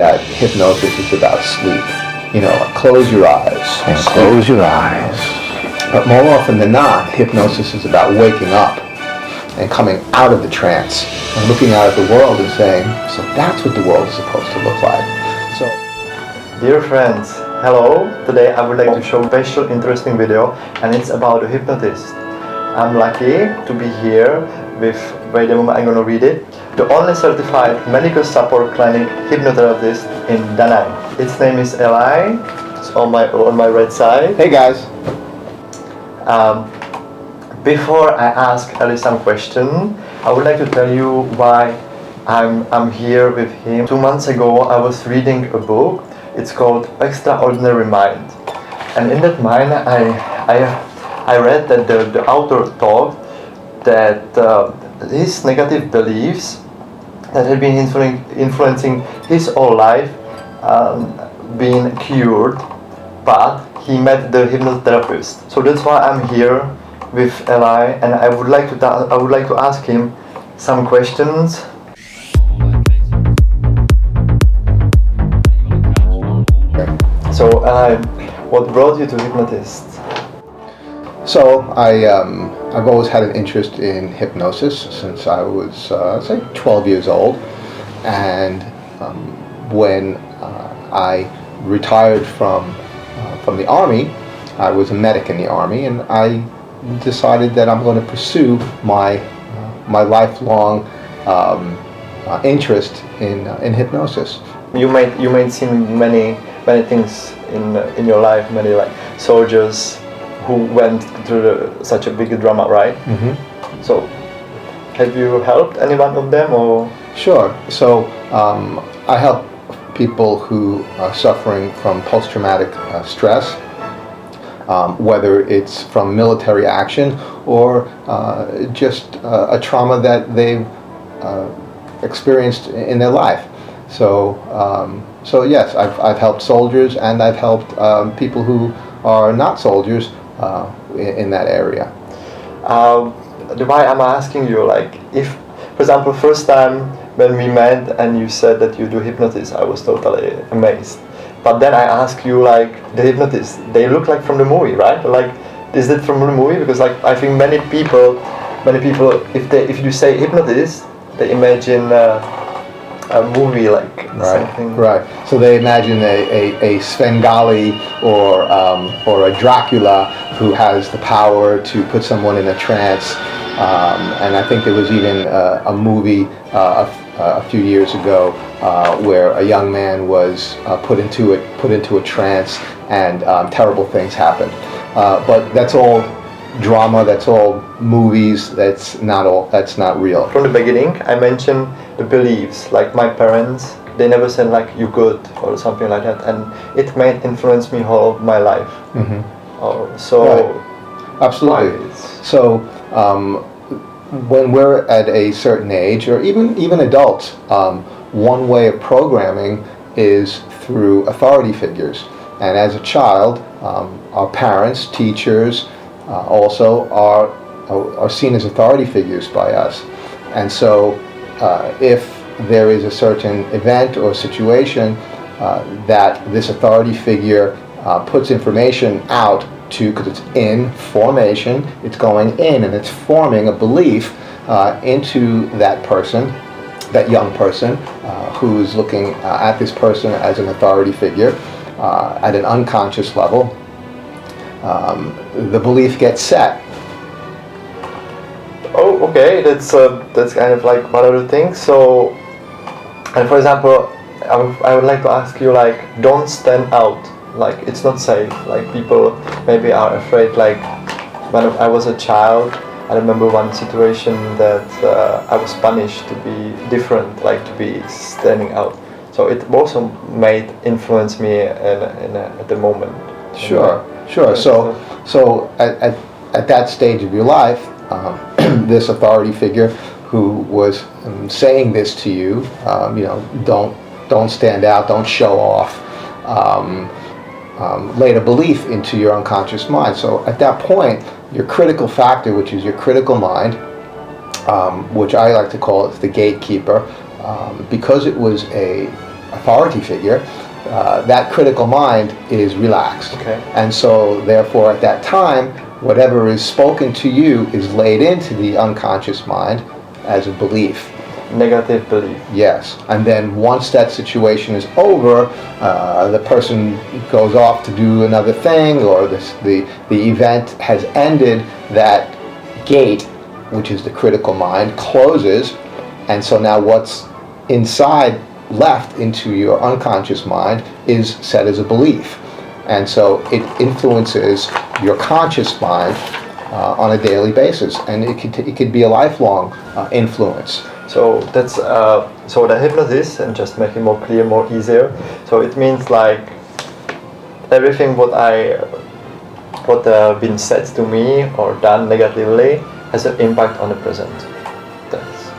that hypnosis is about sleep. You know, close your eyes. And close your eyes. But more often than not, hypnosis is about waking up and coming out of the trance and looking out at the world and saying, so that's what the world is supposed to look like. So, dear friends, hello. Today I would like to show a special interesting video, and it's about a hypnotist. I'm lucky to be here with, wait a moment, I'm gonna read it. The only certified medical support clinic hypnotherapist in Da Nang. Its name is Eli. It's on my right side. hey guys. Before I ask Eli some question, I would like to tell you why I'm here with him. 2 months ago, I was reading a book. It's called Extraordinary Mind, and in that mind, I read that the author thought that his negative beliefs that had been influencing his whole life being cured, but he met the hypnotherapist. So that's why I'm here with Eli, and I would like to ask him some questions. So what brought you to hypnotist? So I've always had an interest in hypnosis since I was say 12 years old, and when I retired from the Army, I was a medic in the Army, and I decided that I'm going to pursue my lifelong interest in hypnosis. You might see many things in your life, many like soldiers who went through such a big drama, right? Mm-hmm. So, have you helped any one of them, or? Sure. So I help people who are suffering from post-traumatic stress, whether it's from military action or just a trauma that they've experienced in their life. So yes, I've helped soldiers, and I've helped people who are not soldiers in that area. Why I'm asking you, like, if, for example, first time when we met and you said that you do hypnosis, I was totally amazed. But then I ask you, like, the hypnotist, they look like from the movie, right? Like, is it from the movie? Because, like, I think many people, if you say hypnotist, they imagine a movie, like something. Right. So they imagine a Svengali or a Dracula who has the power to put someone in a trance. And I think there was even a movie a few years ago where a young man was put into a trance, and terrible things happened. But that's all drama. That's all movies. That's not real. From the beginning, I mentioned the beliefs. Like my parents, they never said like "you good" or something like that, and it may influence me whole of my life. Mm-hmm. So, right. Absolutely. So when we're at a certain age, or even adults, one way of programming is through authority figures. And as a child, our parents, teachers, also are seen as authority figures by us. And so if there is a certain event or situation that this authority figure puts information out to, because it's in formation, it's going in and it's forming a belief into that person, that young person who's looking at this person as an authority figure at an unconscious level. The belief gets set. Oh, okay, that's kind of like one other thing. So, and for example, I would like to ask you, like, don't stand out. Like, it's not safe. Like, people maybe are afraid. Like, when I was a child, I remember one situation that I was punished to be different, like to be standing out. So it also made influence me at the moment. Sure. So at that stage of your life, this authority figure who was saying this to you, don't stand out, don't show off, laid a belief into your unconscious mind. So at that point, your critical factor, which is your critical mind, which I like to call it the gatekeeper, because it was a authority figure, that critical mind is relaxed. Okay. And so therefore at that time, whatever is spoken to you is laid into the unconscious mind as a belief. Negative belief. Yes. And then once that situation is over, the person goes off to do another thing, or the event has ended, that gate, which is the critical mind, closes, and so now what's inside left into your unconscious mind is set as a belief. And so it influences your conscious mind on a daily basis, and it could be a lifelong influence. So that's so the hypnosis, and just make it more clear, more easier. So it means like everything what been said to me or done negatively has an impact on the present. That's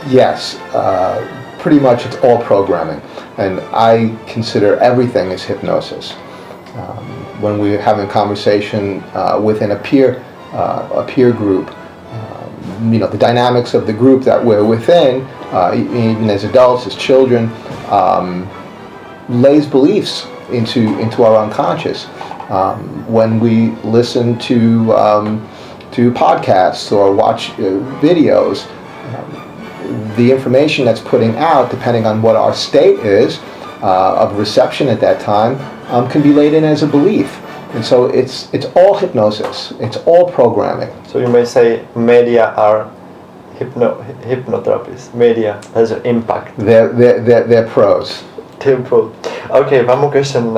Yes, pretty much it's all programming, and I consider everything as hypnosis. When we're having conversation within a peer group, the dynamics of the group that we're within, even as adults, as children, lays beliefs into our unconscious. When we listen to podcasts or watch videos, the information that's putting out, depending on what our state is of reception at that time, can be laid in as a belief. And so it's all hypnosis. It's all programming. so you may say media are hypnotherapists. Media has an impact. They're pros. Temple. Okay, one more question.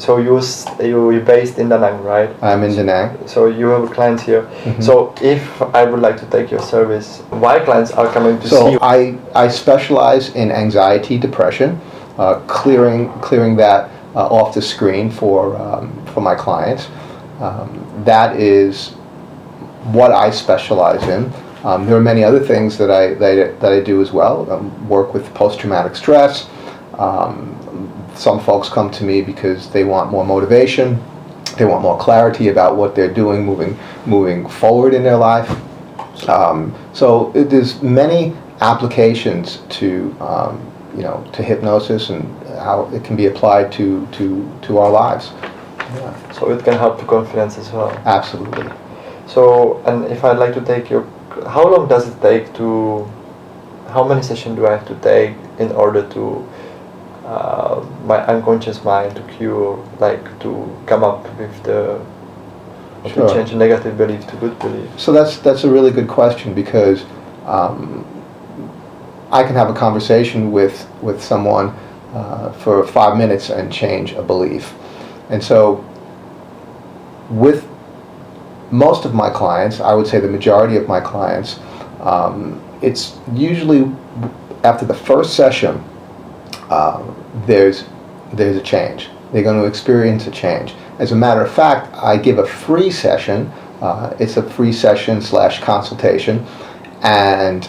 So you're based in Da Nang, right? I'm in Da Nang. So you have clients here. Mm-hmm. So if I would like to take your service, why clients are coming to see So you? I specialize in anxiety, depression, clearing that off the screen for my clients. That is what I specialize in. There are many other things that I do as well. Work with post-traumatic stress. Some folks come to me because they want more motivation. They want more clarity about what they're doing, moving forward in their life. So there's many applications to to hypnosis and how it can be applied to our lives. Yeah. So it can help the confidence as well. Absolutely. So, and if I'd like to take your, how long does it take to, how many sessions do I have to take in order to my unconscious mind to cure, like to come up with to Sure. change a negative belief to good belief? So that's a really good question, because I can have a conversation with someone for 5 minutes and change a belief. And so with most of my clients, I would say the majority of my clients, it's usually after the first session, there's a change. They're going to experience a change. As a matter of fact, I give a free session. It's a free session / consultation, and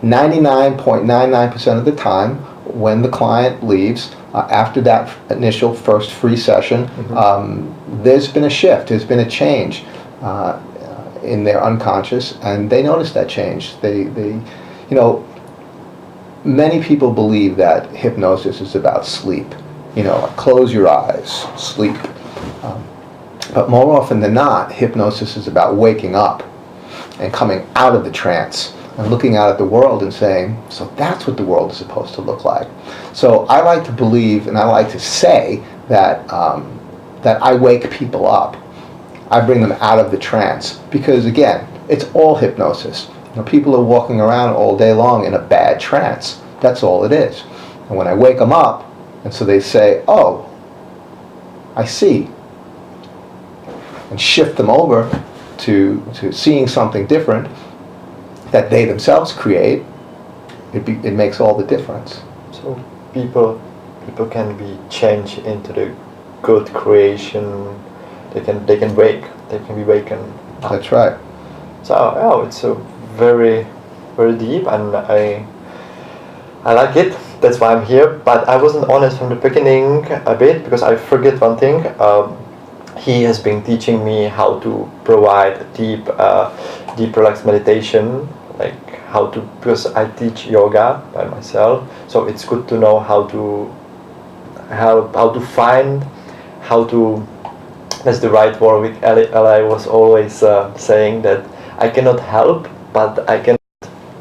99.99% of the time, when the client leaves, after that initial first free session, there's been a shift, there's been a change in their unconscious, and they notice that change. They many people believe that hypnosis is about sleep. Close your eyes, sleep. But more often than not, hypnosis is about waking up and coming out of the trance and looking out at the world and saying, so that's what the world is supposed to look like. So I like to believe, and I like to say that that I wake people up. I bring them out of the trance, because again, it's all hypnosis. People are walking around all day long in a bad trance. That's all it is. And when I wake them up, and so they say, oh, I see, and shift them over to seeing something different that they themselves create, it makes all the difference. So people can be changed into the good creation. They can be wakened up. That's right. So it's a very, very deep, and I like it. That's why I'm here. But I wasn't honest from the beginning a bit, because I forget one thing. He has been teaching me how to provide deep relaxed meditation, like how to, because I teach yoga by myself, so it's good to know how to help, how to find, how to, that's the right word. With Eli was always saying that I cannot help, but I can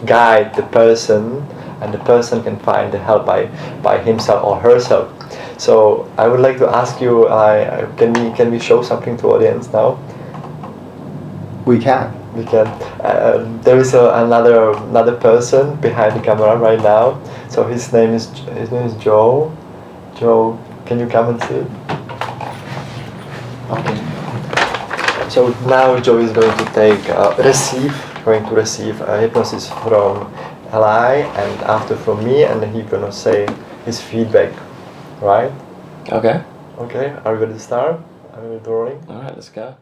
guide the person, and the person can find the help by himself or herself. So I would like to ask you, can we show something to audience now? We can. We can. There is another person behind the camera right now. So his name is Joe. Joe, can you come and sit? Okay. So now Joe is going to receive a hypnosis from Eli, and after from me, and he's gonna say his feedback, right? Okay. Okay. Are we ready to start? Are we rolling? All right, let's go.